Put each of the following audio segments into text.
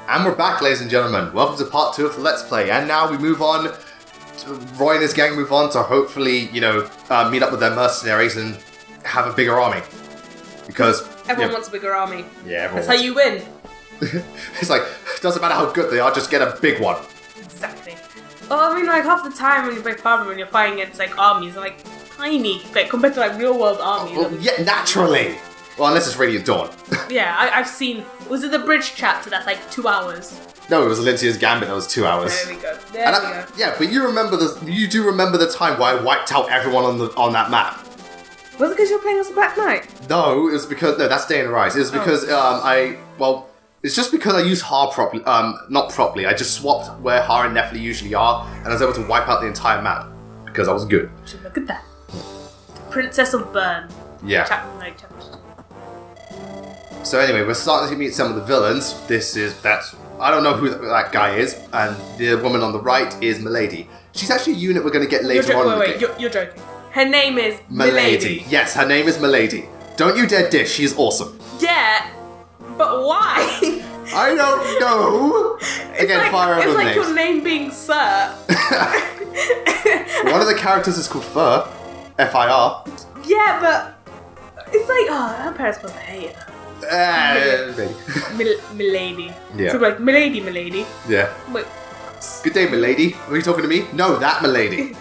And we're back, ladies and gentlemen. Welcome to part 2 of the Let's Play. And now we move on, Roy and his gang move on to hopefully, meet up with their mercenaries and have a bigger army. Because... Everyone wants a bigger army. Yeah, everyone That's how you win. It's like, it doesn't matter how good they are, just get a big one. Exactly. Well, I mean, like, half the time when you play Farmer and you're fighting against, like, armies, they're, like, tiny, like, compared to, like, real-world armies. Well, yeah, naturally! Well, unless it's Radiant Dawn. Yeah, I've seen... Was it the bridge chapter that's, like, 2 hours? No, it was Alicia's Gambit that was 2 hours. There we go. There we go. Yeah, but you do remember the time where I wiped out everyone on that map. Was it because you were playing as a Black Knight? No, it was because... No, that's Day in the Rise. It was because, it's just because I used Har properly, not properly. I just swapped where Har and Nephili usually are, and I was able to wipe out the entire map. Because I was good. Look at that. The Princess of Bern. Yeah. Chapter. So anyway, we're starting to meet some of the villains. I don't know who that guy is, and the woman on the right is Milady. She's actually a unit we're going to get later on in the game. You're joking. Her name is Milady. Yes, her name is Milady. Don't you dare dish, she is awesome. Yeah, but why? I don't know. Again, Fire Emblem names. It's like your name being Sir. One of the characters is called Fir. F-I-R. Yeah, but it's like, her parents must have hated her. Milady. Yeah. So like, Milady. Yeah. Wait. Good day, Milady. Are you talking to me? No, that Milady.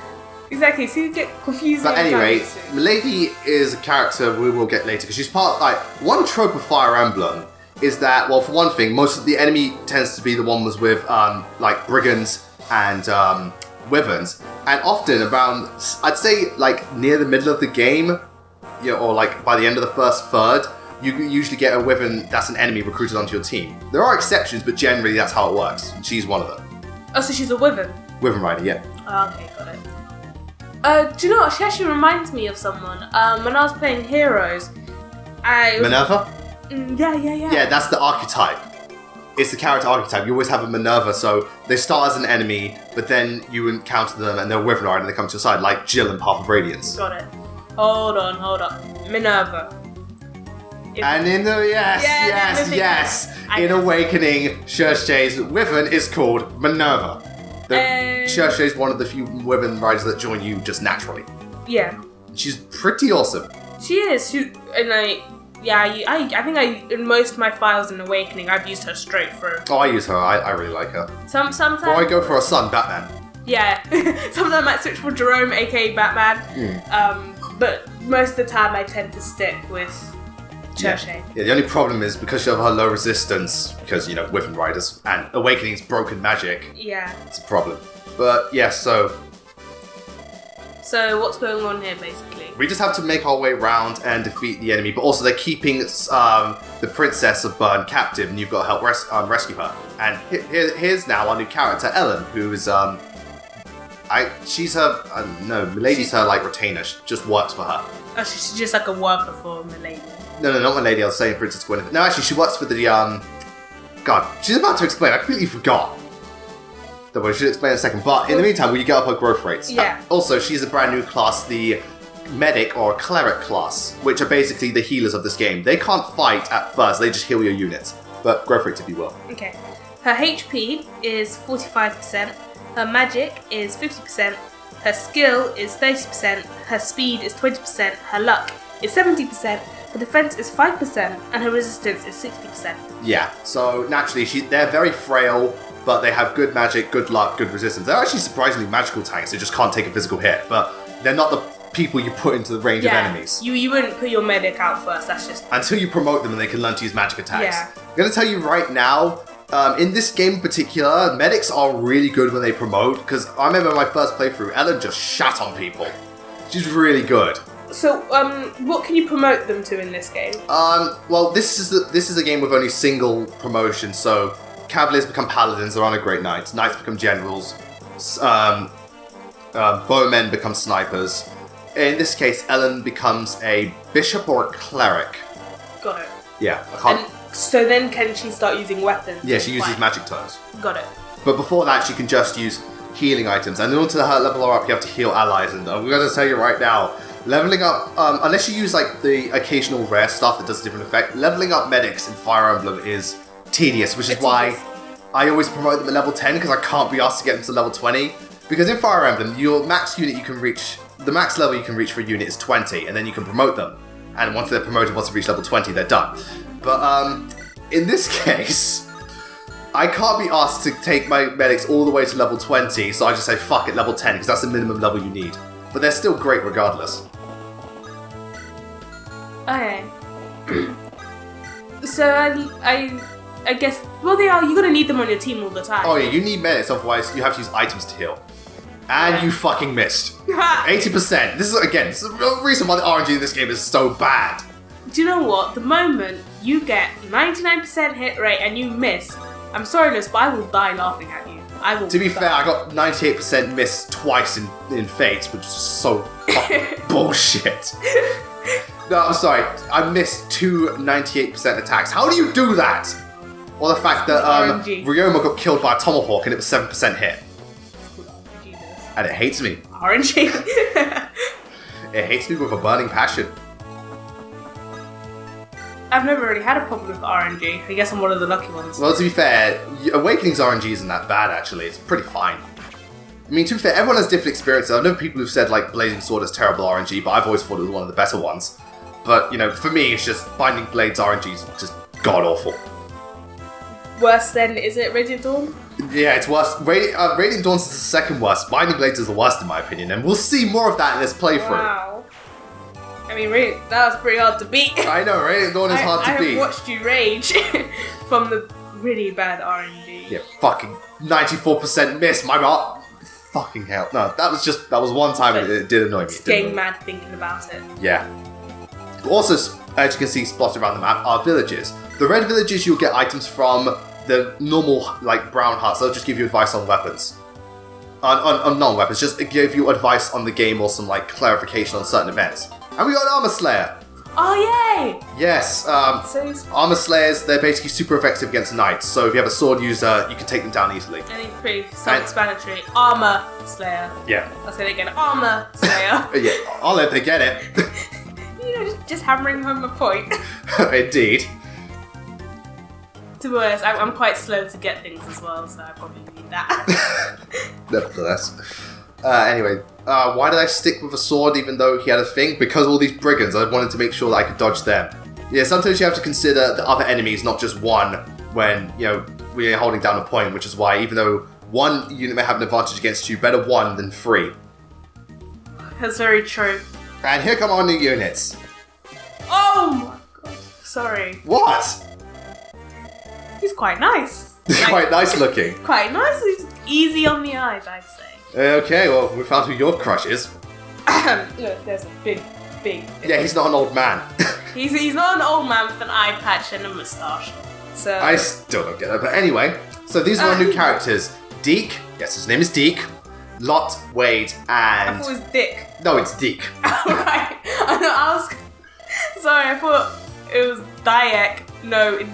Exactly, so you get confused. But anyway, Milady is a character we will get later, because she's part, one trope of Fire Emblem is that, well, for one thing, most of the enemy tends to be the ones with, brigands and, wyverns, and often around, I'd say, near the middle of the game, or, by the end of the first third, you usually get a wyvern that's an enemy recruited onto your team. There are exceptions, but generally that's how it works, and she's one of them. Oh, so she's a wyvern? Wyvern rider, yeah. Oh, okay, got it. Do you know what? She actually reminds me of someone. When I was playing Heroes, Minerva? Yeah. Yeah, that's the archetype. It's the character archetype. You always have a Minerva, so they start as an enemy, but then you encounter them and they're Wyvern rider and they come to your side, like Jill in Path of Radiance. Got it. Hold on. Minerva. And in the yes. In Awakening, Cherche's Wyvern is called Minerva. Cherche is one of the few Wyvern riders that join you just naturally. Yeah. She's pretty awesome. She is. I think in most of my files in Awakening, I've used her straight through. Oh, I use her. I really like her. Sometimes. Or I go for a son, Batman. Yeah. Sometimes I might switch for Jerome, aka Batman. But most of the time, I tend to stick with Cherche. Yeah, the only problem is because of her low resistance, because, Wyvern riders, and Awakening's broken magic. Yeah. It's a problem. But, yeah, So what's going on here, basically? We just have to make our way around and defeat the enemy, but also they're keeping the Princess of Bern captive, and you've got to help rescue her. And here's now our new character, Ellen, who is, Milady's her, retainer. She just works for her. Oh, she's just like a worker for Milady. No, not Milady, I was saying Princess Gwyneth. No, actually, she works for the, God, she's about to explain, I completely forgot. We should explain in a second, but in the meantime, will you get up her growth rates? Yeah. Also, she's a brand new class, the Medic or Cleric class, which are basically the healers of this game. They can't fight at first, they just heal your units. But growth rates, if you will. Okay. Her HP is 45%, her magic is 50%, her skill is 30%, her speed is 20%, her luck is 70%, her defense is 5%, and her resistance is 60%. Yeah, so naturally, they're very frail, but they have good magic, good luck, good resistance. They're actually surprisingly magical tanks, they just can't take a physical hit, but they're not the people you put into the range of enemies. You wouldn't put your medic out first, that's just... Until you promote them and they can learn to use magic attacks. Yeah. I'm going to tell you right now, in this game in particular, medics are really good when they promote, because I remember my first playthrough, Ellen just shat on people. She's really good. So, what can you promote them to in this game? Well, this is a game with only single promotion, so Cavaliers become Paladins, they're on a Great Knight. Knights become Generals. Bowmen become Snipers. In this case, Ellen becomes a Bishop or a Cleric. Got it. Yeah, I can't... And so then can she start using weapons? Yeah, she uses magic turns. Got it. But before that, she can just use healing items. And in order to level her up, you have to heal allies. And I'm going to tell you right now, leveling up, unless you use the occasional rare stuff that does a different effect, leveling up medics in Fire Emblem is tedious, which is why I always promote them at level 10 because I can't be asked to get them to level 20. Because in Fire Emblem, your max unit you can reach, the max level you can reach for a unit is 20, and then you can promote them. And once they're promoted, once they reach level 20, they're done. But in this case, I can't be asked to take my medics all the way to level 20, so I just say fuck it, level 10, because that's the minimum level you need. But they're still great regardless. Okay. So I guess, well, they are. You're gonna need them on your team all the time. Oh yeah, you need medics, otherwise you have to use items to heal. And you fucking missed. 80%. This is the reason why the RNG in this game is so bad. Do you know what? The moment you get 99% hit rate and you miss, I'm sorry, Liz, but I will die laughing at you. I will. To be fair, I got 98% miss twice in Fates, which is so fucking bullshit. No, I'm sorry. I missed 2 98% attacks. How do you do that? Or the fact that Ryoma got killed by a tomahawk and it was 7% hit. And it hates me. RNG. It hates me with a burning passion. I've never really had a problem with RNG. I guess I'm one of the lucky ones. Well, to be fair, Awakening's RNG isn't that bad, actually. It's pretty fine. I mean, to be fair, everyone has different experiences. I've known people who've said, like, Blazing Sword is terrible RNG, but I've always thought it was one of the better ones. But, you know, for me, it's just Binding Blades RNG is just god-awful. Worse than, is it Radiant Dawn? Yeah, it's worse. Radiant Dawn's is the second worst. Binding Blades is the worst, in my opinion, and we'll see more of that in this playthrough. Wow. I mean, that was pretty hard to beat. I know, Radiant Dawn is hard to beat. I have watched you rage from the really bad RNG. Yeah, fucking 94% miss, my god. Fucking hell. No, that was one time it did annoy me. Just getting mad thinking about it. Yeah. Also, as you can see spotted around the map, are villages. The red villages you'll get items from. The normal, like, brown huts, they'll just give you advice on weapons. On non-weapons, just give you advice on the game or some, like, clarification on certain events. And we got an Armor Slayer! Oh, yay! Yes, Armor Slayers, they're basically super effective against knights, so if you have a sword user, you can take them down easily. I think pretty self-explanatory. Armor Slayer. Yeah. I'll say it again. Armor Slayer. Yeah, I'll let they get it. You know, just hammering home a point. Indeed. To be honest, I'm quite slow to get things as well, so I probably need that. Nevertheless. Anyway, why did I stick with a sword even though he had a thing? Because all these brigands, I wanted to make sure that I could dodge them. Yeah, sometimes you have to consider the other enemies, not just one, when, you know, we're holding down a point, which is why even though one unit may have an advantage against you, better 1 than 3. That's very true. And here come our new units. Oh my god. Sorry. What? He's quite nice. Quite nice looking. Quite nice. He's easy on the eyes, I'd say. Okay, well, we found who your crush is. Look, there's a big. Yeah, he's not an old man. he's not an old man with an eye patch and a moustache. So I still don't get it. But anyway, so these are our new characters. Deke, yes, his name is Deke. Lot, Wade, and... I thought it was Dick. No, it's Deke. Right. I was... Sorry, I thought it was Dyack. No, it's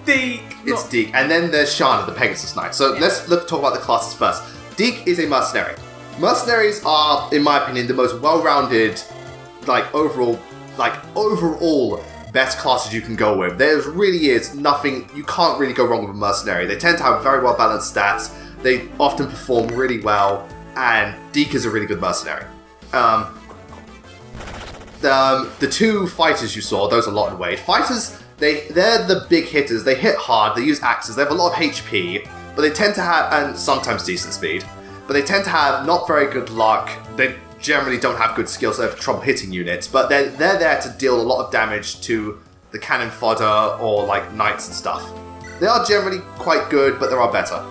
Deke. It's Deke. And then there's Shana, the Pegasus Knight. So let's talk about the classes first. Deke is a mercenary. Mercenaries are, in my opinion, the most well-rounded, overall best classes you can go with. There really is nothing, you can't really go wrong with a mercenary. They tend to have very well-balanced stats. They often perform really well, and Deke is a really good mercenary. The two fighters you saw, those are Lot and Wade. Fighters, they're the big hitters. They hit hard, they use axes, they have a lot of HP, but they tend to have, and sometimes decent speed, but they tend to have not very good luck. They generally don't have good skills, so they have trouble hitting units, but they're there to deal a lot of damage to the cannon fodder or knights and stuff. They are generally quite good, but there are better.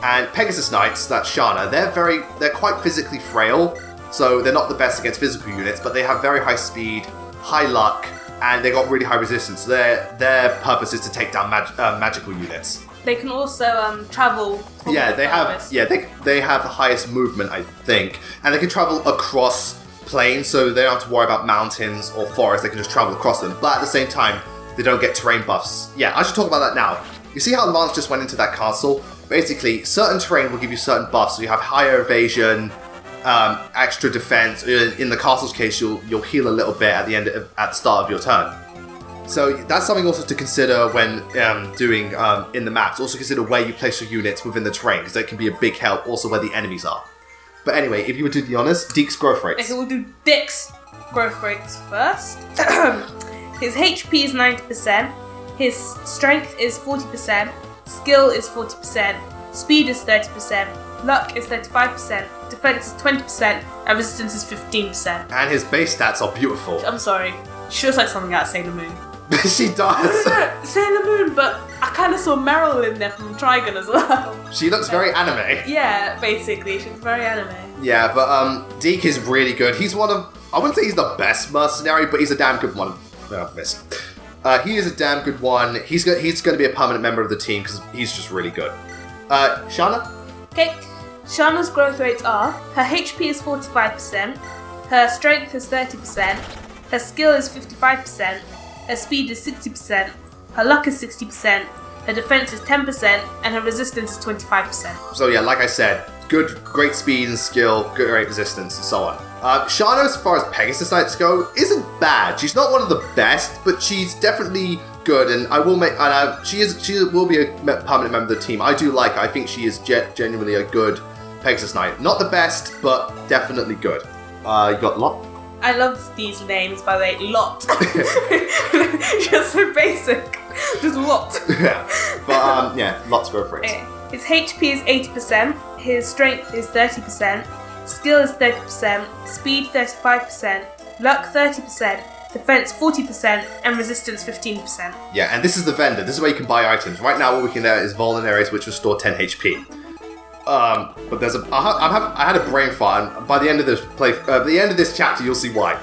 And Pegasus Knights, that's Shana, they're quite physically frail, so they're not the best against physical units, but they have very high speed, high luck, and they got really high resistance. So their purpose is to take down magical units. They can also travel. Yeah, they have the highest movement, I think, and they can travel across plains, so they don't have to worry about mountains or forests. They can just travel across them. But at the same time, they don't get terrain buffs. Yeah, I should talk about that now. You see how Lance just went into that castle? Basically, certain terrain will give you certain buffs. So you have higher evasion, extra defense. In the castle's case, you'll heal a little bit at the start of your turn. So that's something also to consider when doing in the maps. Also consider where you place your units within the terrain, because that can be a big help. Also where the enemies are. But anyway, if you would do the honors, Deke's growth rates. Okay, we'll do Deke's growth rates first. His HP is 90%. His strength is 40%. Skill is 40%. Speed is 30%. Luck is 35%. Defense is 20%. And resistance is 15%. And his base stats are beautiful. I'm sorry. She looks like something out of Sailor Moon. She does. Sailor Moon, but I kind of saw Meryl in there from Trigun as well. She looks very anime. Yeah, basically. She's very anime. Yeah, but Deke is really good. He's one of... I wouldn't say he's the best mercenary, but he's a damn good one. No, miss. He is a damn good one. He's going to be a permanent member of the team because he's just really good. Shana? Okay. Shana's growth rates are... Her HP is 45%. Her strength is 30%. Her skill is 55%. Her speed is 60%, her luck is 60%, her defense is 10%, and her resistance is 25%. So yeah, like I said, great speed and skill, great resistance, and so on. Shana, as far as Pegasus Knights go, isn't bad. She's not one of the best, but she's definitely good, and I will make. And she will be a permanent member of the team. I do like her. I think she is genuinely a good Pegasus Knight. Not the best, but definitely good. You got Lot. I love these names, by the way. Lot. Just so basic. Just Lot. Yeah. But, yeah, Lot's growth rates. Okay. His HP is 80%. His strength is 30%. Skill is 30%. Speed 35%. Luck 30%. Defense 40%. And resistance 15%. Yeah, and this is the vendor. This is where you can buy items. Right now, what we can get is Vulneraries, which restore 10 HP. But there's I had a brain fart, and by the end of this chapter, you'll see why.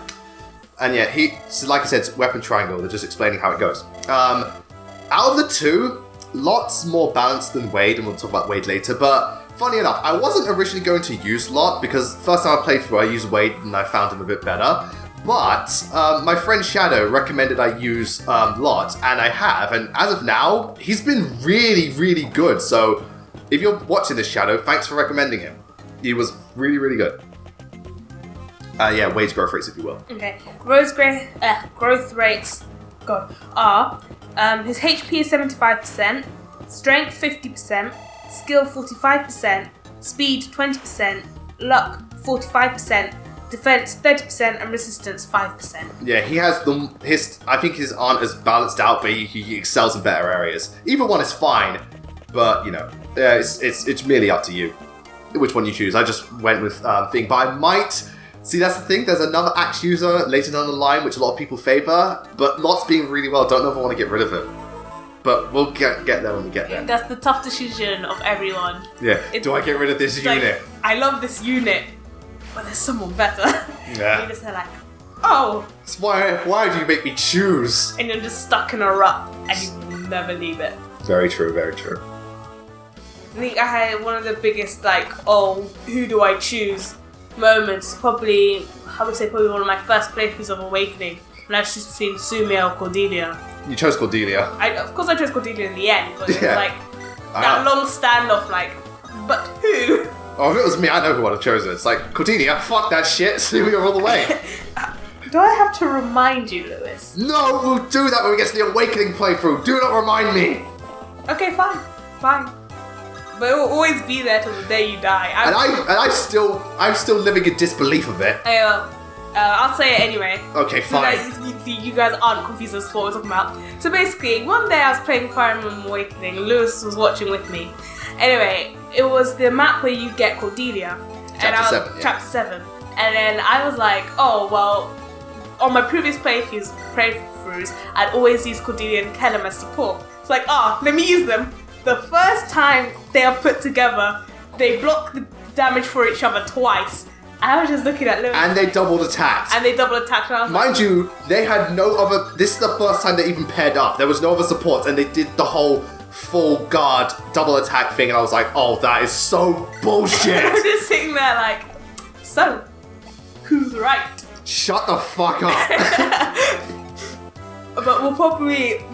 And yeah, so like I said, it's weapon triangle. They're just explaining how it goes. Out of the two, Lot's more balanced than Wade, and we'll talk about Wade later. But funny enough, I wasn't originally going to use Lot because first time I played through, I used Wade, and I found him a bit better. But my friend Shadow recommended I use Lot, and I have. And as of now, he's been really, really good. So if you're watching this, Shadow, thanks for recommending him. He was really, really good. Yeah, Wade's growth rates, if you will. Okay. Rose's growth rates are his HP is 75%, strength 50%, skill 45%, speed 20%, luck 45%, defense 30%, and resistance 5%. Yeah, he has I think his aren't as balanced out, but he excels in better areas. Either one is fine, but you know, it's merely up to you which one you choose. I just went with thing, but I might see. That's the thing. There's another axe user later down the line which a lot of people favor, but Lot's being really well. Don't know if I want to get rid of him, but we'll get there when we get there. That's the tough decision of everyone. Yeah. Do I get rid of this unit? I love this unit, but there's someone better. Yeah. And you're just like, oh. It's why do you make me choose? And you're just stuck in a rut, and you never leave it. Very true. Very true. I think I had one of the biggest, who do I choose moments. Probably, I would say, one of my first playthroughs of Awakening. When I was just between Sumia or Cordelia. You chose Cordelia. Of course I chose Cordelia in the end, but it was Yeah. that long standoff, but who? Oh, if it was me, I know who I'd have chosen. It's like, Cordelia, fuck that shit, Sumia all the way. Do I have to remind you, Lewis? No, we'll do that when we get to the Awakening playthrough. Do not remind me. Okay, fine. But it will always be there till the day you die. I'm still living in disbelief of it. I'll say it anyway. Okay, fine. So that you guys aren't confused as to what we're talking about. So basically, one day I was playing Fire Emblem Awakening, and Lewis was watching with me. Anyway, it was the map where you get Cordelia. Chapter 7. And then I was like, oh, well, on my previous playthroughs, I'd always use Cordelia and Kellum as support. It's like, let me use them. The first time they are put together, they block the damage for each other twice. I was just looking at Lewis. And they doubled attacked. Mind you, they had no other... This is the first time they even paired up. There was no other support, and they did the whole full guard double attack thing, and I was like, oh, that is so bullshit. I was just sitting there so, who's right? Shut the fuck up. But we'll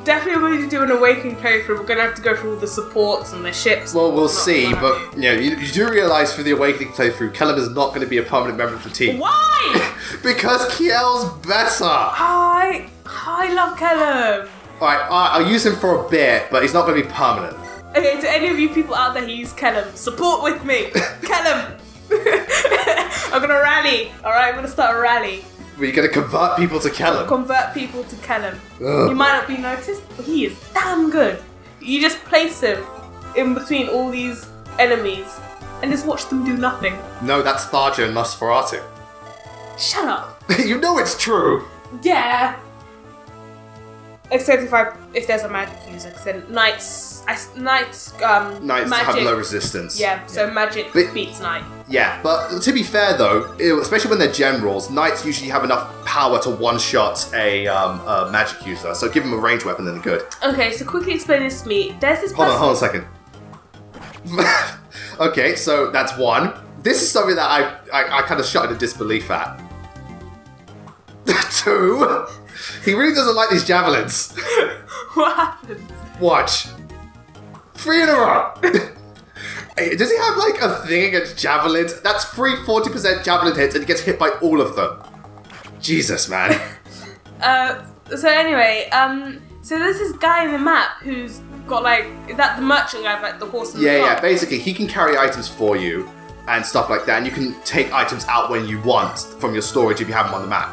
definitely going to do an Awakening playthrough. We're going to have to go through all the supports and the ships. Well, we'll see, but you do realise for the Awakening playthrough, Kellum is not going to be a permanent member of the team. Why? Because Kiel's better. I love Kellum. Alright, I'll use him for a bit, but he's not going to be permanent. Okay, to any of you people out there who use Kellum, support with me. Kellum. I'm gonna rally. Alright, I'm gonna start a rally. We're going to convert people to Kellum. Convert people to Kellum. He might not be noticed, but he is damn good. You just place him in between all these enemies and just watch them do nothing. No, that's Tharja and Nosferatu. Shut up. You know it's true. Yeah. Except if there's a magic user, because then knights Knights magic, have low resistance. Yeah, so magic beats knight. Yeah, but to be fair though, especially when they're generals, knights usually have enough power to one-shot a magic user. So give them a ranged weapon, then they're good. Okay, so quickly explain this to me. There's this Hold on a second. Okay, so that's one. This is something that I kind of shut into disbelief at. Two. He really doesn't like these javelins. What happened? Watch. 3 in a row. Hey, does he have like a thing against javelins? That's 40% javelin hits and he gets hit by all of them. Jesus, man. So anyway, so there's this guy in the map who's got like, is that the merchant guy with like the horse and the Yeah, cart? basically he can carry items for you and stuff like that, and you can take items out when you want from your storage if you have them on the map.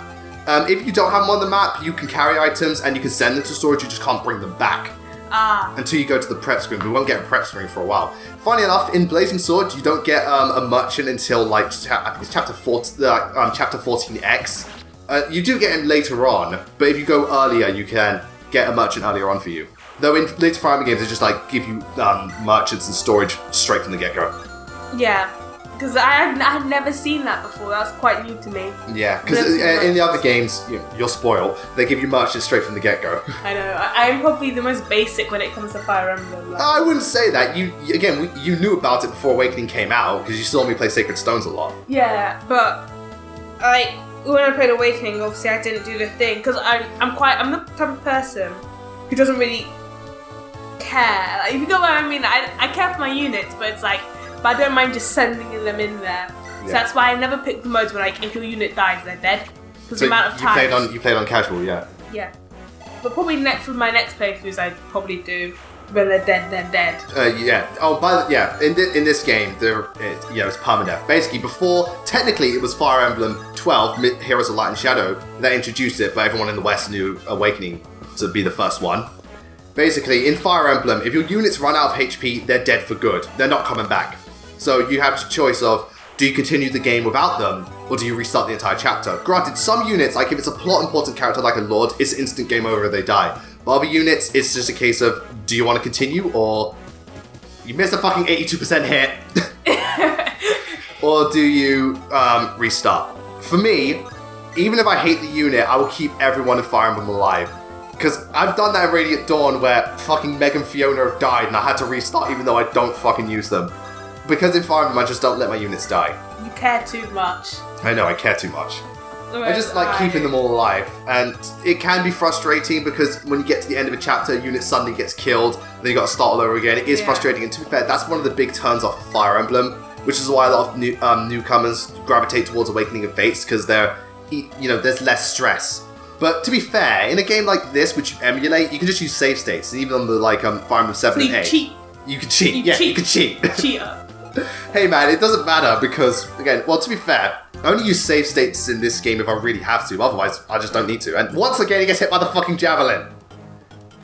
If you don't have them on the map, you can carry items and you can send them to storage, you just can't bring them back. Until you go to the prep screen. We won't get a prep screen for a while. Funny enough, in Blazing Sword, you don't get a merchant until like, I think it's chapter 14X. You do get him later on, but if you go earlier, you can get a merchant earlier on for you. Though in later Fire Emblem games, they just like give you merchants and storage straight from the get-go. Yeah. Because I had never seen that before. That's quite new to me. Yeah, because in the other games, you're spoiled. They give you merchants straight from the get-go. I know. I'm probably the most basic when it comes to Fire Emblem. I wouldn't say that. You knew about it before Awakening came out because you saw me play Sacred Stones a lot. Yeah, but like when I played Awakening, obviously I didn't do the thing because I'm the type of person who doesn't really care. Like, if you know what I mean, I care for my units, but it's like. But I don't mind just sending them in there. So that's why I never pick the modes where like if your unit dies, they're dead. Because the amount of time. You played on casual, yeah. Yeah. But probably with my next playthroughs, I'd probably do when they're dead, they're dead. Yeah. Oh, in this game, it's Permadeath. Basically, before technically it was Fire Emblem 12, Heroes of Light and Shadow that introduced it, but everyone in the West knew Awakening to be the first one. Basically, in Fire Emblem, if your units run out of HP, they're dead for good. They're not coming back. So you have the choice of, do you continue the game without them, or do you restart the entire chapter? Granted, some units, like if it's a plot important character like a Lord, it's instant game over, they die. But other units, it's just a case of, do you want to continue, or you missed a fucking 82% hit, or do you restart? For me, even if I hate the unit, I will keep everyone in Fire Emblem alive. Because I've done that in Radiant Dawn where fucking Meg and Fiona have died and I had to restart even though I don't fucking use them. Because in Fire Emblem, I just don't let my units die. You care too much. I know, I care too much. I just like keeping them all alive. And it can be frustrating because when you get to the end of a chapter, a unit suddenly gets killed, then you got to start all over again. It is frustrating, and to be fair, that's one of the big turns off of Fire Emblem, which is why a lot of newcomers gravitate towards Awakening of Fates, because there's less stress. But to be fair, in a game like this, which you emulate, you can just use save states, and even on the Fire Emblem 7 and 8. You can cheat. You can cheat. Cheater. Hey man, it doesn't matter because, again, well, to be fair, I only use save states in this game if I really have to, otherwise I just don't need to. And once again, he gets hit by the fucking Javelin.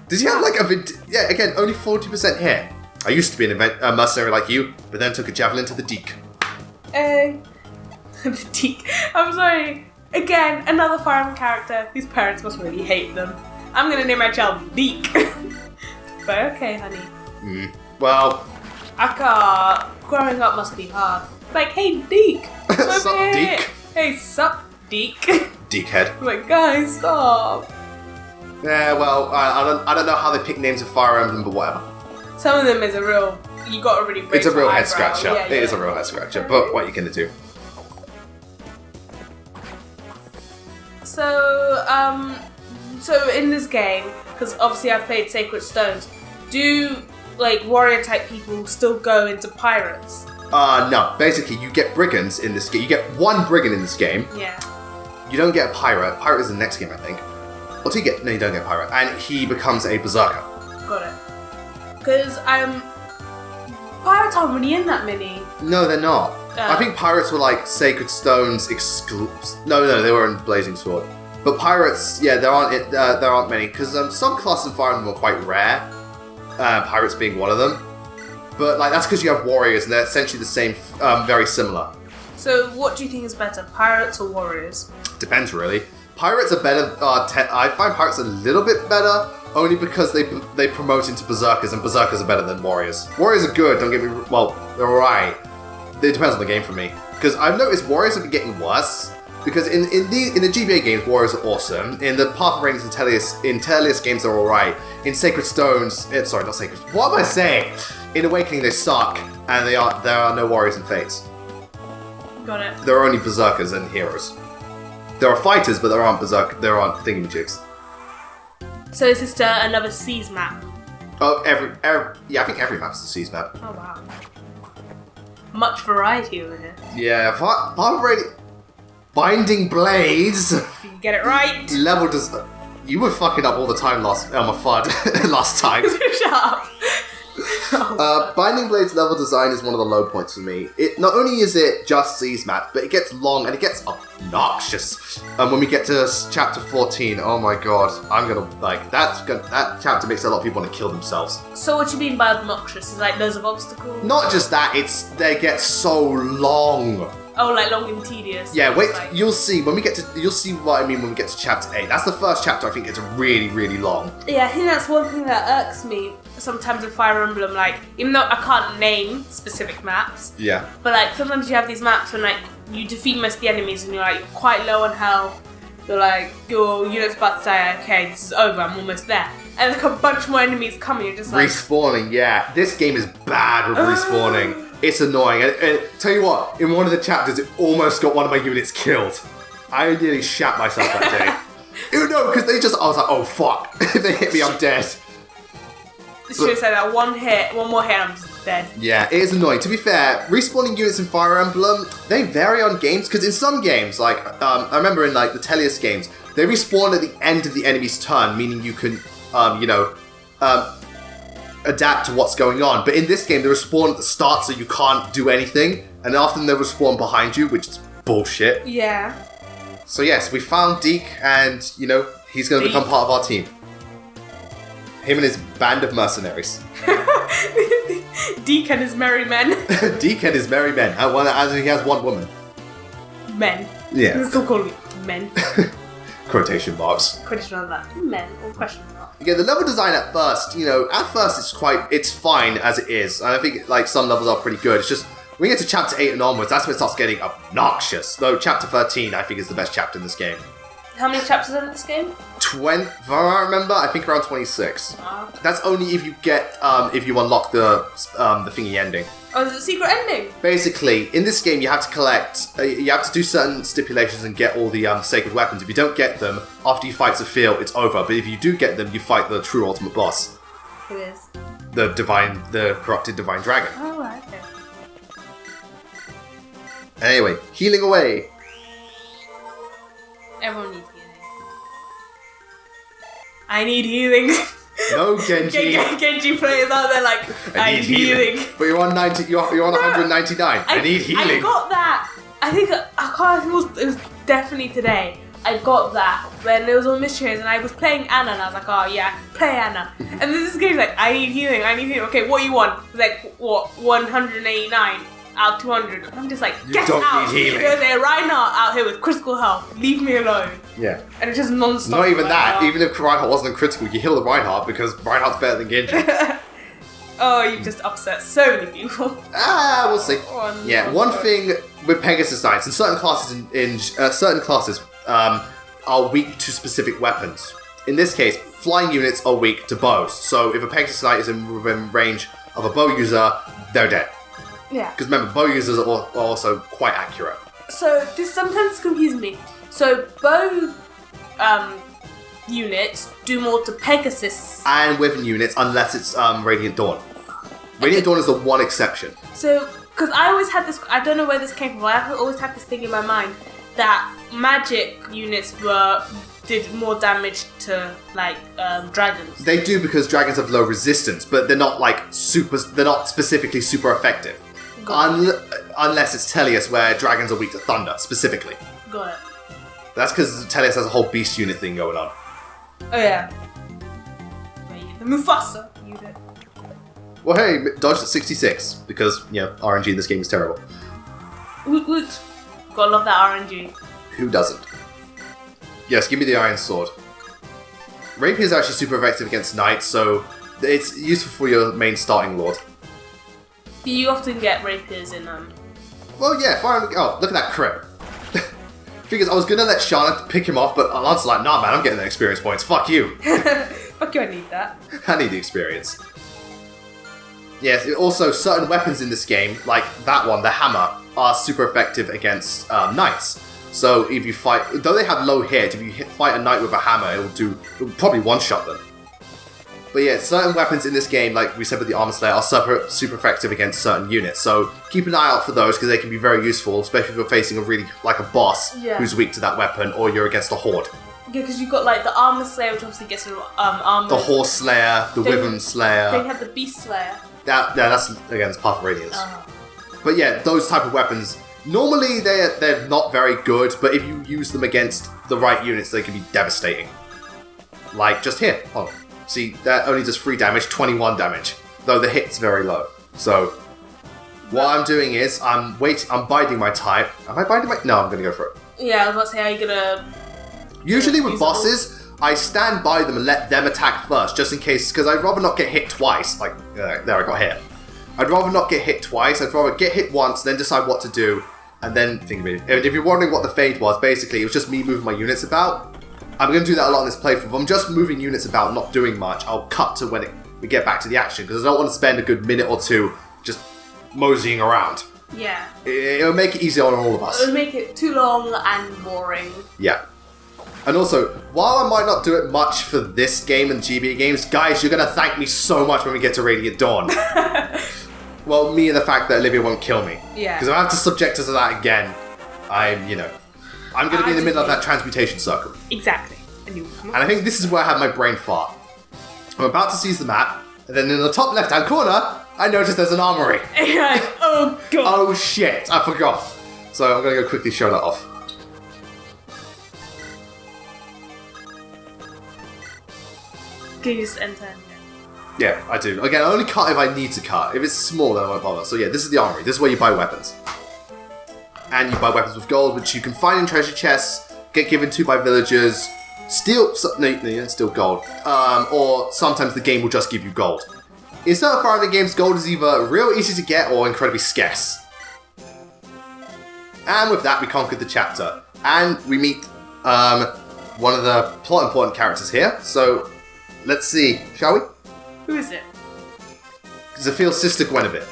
Does he have again, only 40% hit. I used to be a mercenary like you, but then took a Javelin to the Deke. The Deke. I'm sorry. Again, another Fire Emblem character whose parents must really hate them. I'm gonna name my child Deke. But okay, honey. Well... Growing up must be hard. Like, hey, Deke. Sup, Deke? Hey, sup, Deke. Dekehead. I'm like, guys, stop. Yeah, well, I don't know how they pick names of Fire Emblem, but whatever. Some of them is you got to really break. It's a real eyebrow. head scratcher. Yeah, it is a real head scratcher, but what are you going to do? So in this game, because obviously I've played Sacred Stones, do warrior type people still go into pirates? No. Basically, you get brigands in this game. You get one brigand in this game. Yeah. You don't get a pirate. Pirate is the next game, I think. Or do you get? No, you don't get pirate. And he becomes a berserker. Got it. Because pirates aren't really in that many. No, they're not. I think pirates were like Sacred Stones No, they were in Blazing Sword. But pirates, yeah, there aren't many because some classes in Fire Emblem are quite rare. Pirates being one of them. But like that's because you have warriors and they're essentially the same, very similar. So what do you think is better, pirates or warriors? Depends really. Pirates are better. I find pirates a little bit better only because they promote into berserkers and berserkers are better than warriors. Warriors are good. Don't get me. Well, they're alright. It depends on the game for me because I've noticed warriors have been getting worse. Because in the GBA games, warriors are awesome. In the Path of Radiance and Tellius games, they're alright. In Sacred Stones, sorry, not Sacred. What am I saying? In Awakening, they suck, and there are no warriors and fates. Got it. There are only berserkers and heroes. There are fighters, but there aren't thingamajigs. So is this another Seas map? Oh, I think every map's a Seas map. Oh wow. Much variety over here. Yeah, Path of Radiance. Binding Blades. If you get it right. Level does. You were fucking up all the time last time. Shut up. Binding Blades level design is one of the low points for me. It not only is it just Seas map, but it gets long and it gets obnoxious. When we get to chapter 14, oh my god, I'm gonna like that chapter makes a lot of people want to kill themselves. So what you mean by obnoxious? Is like loads of obstacles? Not just that, they get so long. Oh, like long and tedious. Yeah, wait, like... you'll see you'll see what I mean when we get to chapter 8. That's the first chapter I think it's really, really long. Yeah, I think that's one thing that irks me sometimes in Fire Emblem, like, even though I can't name specific maps. Yeah. But like, sometimes you have these maps when like, you defeat most of the enemies and you're like, quite low on health. You're like, your unit's about to say, okay, this is over, I'm almost there. And like a bunch more enemies coming, you're just like... Respawning, yeah. This game is bad with respawning. It's annoying, and tell you what, in one of the chapters, it almost got one of my units killed. I nearly shat myself that day. No, because I was like, oh fuck, if they hit me, I'm dead. Should have said that, one more hit, I'm just dead. Yeah, it is annoying. To be fair, respawning units in Fire Emblem, they vary on games, because in some games, like, I remember in like the Tellius games, they respawn at the end of the enemy's turn, meaning you can, adapt to what's going on. But in this game, they respawn at the start so you can't do anything, and often they respawn behind you, which is bullshit. Yeah. So yes, we found Deke, and he's going to become part of our team. Him and his band of mercenaries. Deke and his merry men. Deke and his merry men. As he has one woman. Men. Yeah. We're still calling it men. Quotation marks. Quotation on that. Men or question mark. Yeah, the level design at first it's fine as it is. And I think like some levels are pretty good. It's just when you get to chapter 8 and onwards, that's when it starts getting obnoxious. Though chapter 13 I think is the best chapter in this game. How many chapters are in this game? 20, if I remember, I think around 26. That's only if you get if you unlock the thingy ending. Oh, there's a secret ending? Basically, in this game, you have to collect, you have to do certain stipulations and get all the sacred weapons. If you don't get them, after you fight Zephyr, it's over. But if you do get them, you fight the true ultimate boss. Who is? The corrupted divine dragon. Oh, right, okay. Anyway, healing away. Everyone needs healing. I need healing. No, Genji. Genji players out there like, I need healing. But you're on 90. You're on 199. I need healing. I got that. I think it was definitely today. I got that when it was on missionaries and I was playing Anna and I was like, oh yeah, play Anna. And then this game's like, I need healing. Okay, what you want? It's like, what, 189 out of 200. And I'm just like, get out. Need healing. There's a Reinhardt out here with critical health. Leave me alone. Yeah. And it's just non-stop. Not even that. Even if Reinhardt wasn't critical, you heal the Reinhardt because Reinhardt's better than Genji. Oh, you've just upset so many people. We'll see. One thing with Pegasus Knights, in certain classes, are weak to specific weapons. In this case, flying units are weak to bows. So if a Pegasus Knight is within range of a bow user, they're dead. Yeah. Because remember, bow users are also quite accurate. So this sometimes confuses me. So bow units do more to Pegasus. And weapon units, unless it's Radiant Dawn. Radiant Dawn is the one exception. So, because I always had this, I don't know where this came from, I always had this thing in my mind that magic units were did more damage to like dragons. They do because dragons have low resistance, but they're not they're not specifically super effective. Unless it's Tellius, where dragons are weak to thunder, specifically. Got it. That's because Tellius has a whole beast unit thing going on. Oh yeah. The Mufasa unit. Well, hey, dodged at 66, because, RNG in this game is terrible. Woot woot. Gotta love that RNG. Who doesn't? Yes, give me the Iron Sword. Rapier is actually super effective against knights, so it's useful for your main starting lord. You often get rapiers in Well, yeah, fire. Oh, look at that crit. Figures I was gonna let Shana pick him off, but Lance like, nah, man, I'm getting the experience points. Fuck you. Fuck you, I need that. I need the experience. Yes, also certain weapons in this game, like that one, the hammer, are super effective against knights. So if you fight, though they have low hit, if you fight a knight with a hammer, it'll probably one-shot them. But yeah, certain weapons in this game, like we said with the Armor Slayer, are super effective against certain units. So keep an eye out for those because they can be very useful, especially if you're facing a boss who's weak to that weapon, or you're against a horde. Yeah, because you've got like the Armor Slayer, which obviously gets armor. The Horse Slayer, the Wyvern Slayer. Then you have the Beast Slayer. That's against Path of Radiance. But yeah, those type of weapons, normally they're not very good, but if you use them against the right units, they can be devastating. Like just here. Hold on. See, that only does 3 damage, 21 damage, though the hit's very low. So, what I'm doing is, I'm biding my time. Am I biding my... No, I'm going to go for it. Yeah, I was about to say, are you going to... Usually with bosses, I stand by them and let them attack first, just in case, because I'd rather not get hit twice. Like, there, I got hit. I'd rather not get hit twice, I'd rather get hit once, then decide what to do, and then think about it. And if you're wondering what the fade was, basically, it was just me moving my units about. I'm going to do that a lot in this playthrough. If I'm just moving units about, not doing much, I'll cut to when we get back to the action, because I don't want to spend a good minute or two just moseying around. Yeah. It'll make it easier on all of us. It'll make it too long and boring. Yeah. And also, while I might not do it much for this game and GBA games, guys, you're going to thank me so much when we get to Radiant Dawn. Well, me and the fact that Olivia won't kill me. Yeah. Because if I have to subject her to that again, I'm going to be in the middle of that transmutation circle. Exactly. And I think this is where I have my brain fart. I'm about to seize the map, and then in the top left-hand corner, I notice there's an armory. You're like, oh god. Oh shit, I forgot. So I'm going to go quickly show that off. Can you just enter? Yeah, I do. Again, I only cut if I need to cut. If it's small, then I won't bother. So yeah, this is the armory. This is where you buy weapons. And you buy weapons with gold, which you can find in treasure chests, get given to by villagers, steal gold, or sometimes the game will just give you gold. In certain Fire Emblem games, gold is either real easy to get or incredibly scarce. And with that, we conquered the chapter. And we meet one of the plot important characters here. So, let's see, shall we? Who is it? Zephyel's sister Guinevere.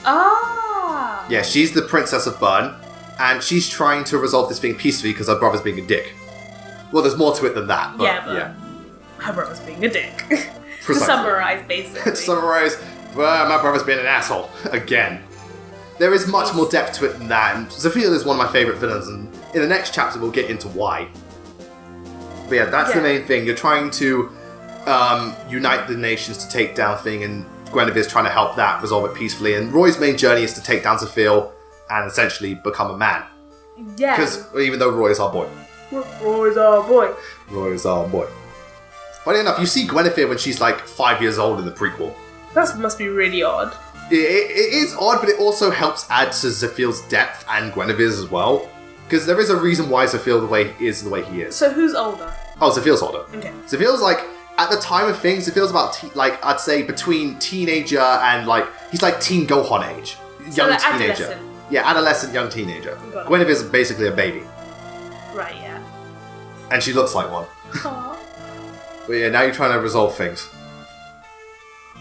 Ah! Yeah, she's the Princess of Bern, and she's trying to resolve this thing peacefully because her brother's being a dick. Well, there's more to it than that, but her brother's being a dick. To summarise, basically. To summarise, my brother's being an asshole. Again. There is much more depth to it than that, and Zephyel is one of my favourite villains, and in the next chapter we'll get into why. But yeah, that's the main thing. You're trying to unite the nations to take down Thing, and Guinevere's trying to help that, resolve it peacefully, and Roy's main journey is to take down Zephyel and essentially become a man. Yeah. Because even though Roy is our boy. Roy's our boy. Roy's our boy. Funny enough, you see Guinevere when she's like 5 years old in the prequel. That must be really odd. It is odd, but it also helps add to Zephyel's depth and Guinevere's as well. Because there is a reason why Zephyel the way he is. So who's older? Oh, Zephyel's older. Okay. Zephyel's like, at the time of things, Zephyel's about, I'd say between teenager and he's like teen Gohan age. So young teenager. Adolescent. Yeah, adolescent, young teenager. Guinevere's basically a baby. Right, yeah. And she looks like one. Aww. But yeah, now you're trying to resolve things.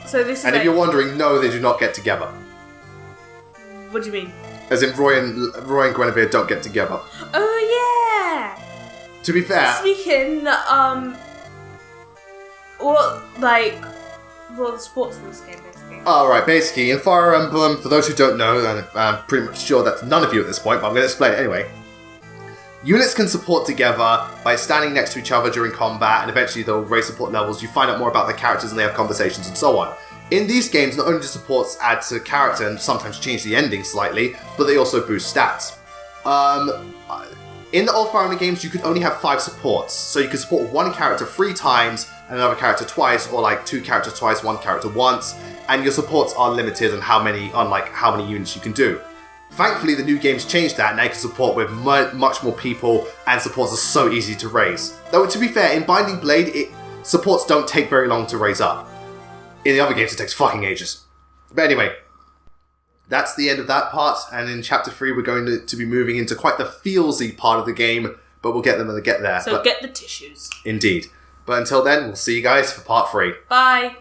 So this is and if you're wondering, no, they do not get together. What do you mean? As in Roy and Guinevere don't get together. Oh yeah! To be fair... So speaking, what are the sports in this game, basically? Alright, basically, in Fire Emblem, for those who don't know, and I'm pretty much sure that's none of you at this point, but I'm going to explain it anyway. Units can support together by standing next to each other during combat, and eventually they'll raise support levels. You find out more about the characters and they have conversations and so on. In these games, not only do supports add to character and sometimes change the ending slightly, but they also boost stats. In the old Fire Emblem games, you could only have 5 supports, so you could support one character 3 times and another character twice, or like 2 characters twice, 1 character once, and your supports are limited on how many units you can do. Thankfully, the new games changed that, and now you can support with much more people, and supports are so easy to raise. Though, to be fair, in Binding Blade, supports don't take very long to raise up. In the other games, it takes fucking ages. But anyway, that's the end of that part, and in Chapter 3, we're going to be moving into quite the feelsy part of the game, but we'll get them when they get there. So get the tissues. Indeed. But until then, we'll see you guys for Part 3. Bye.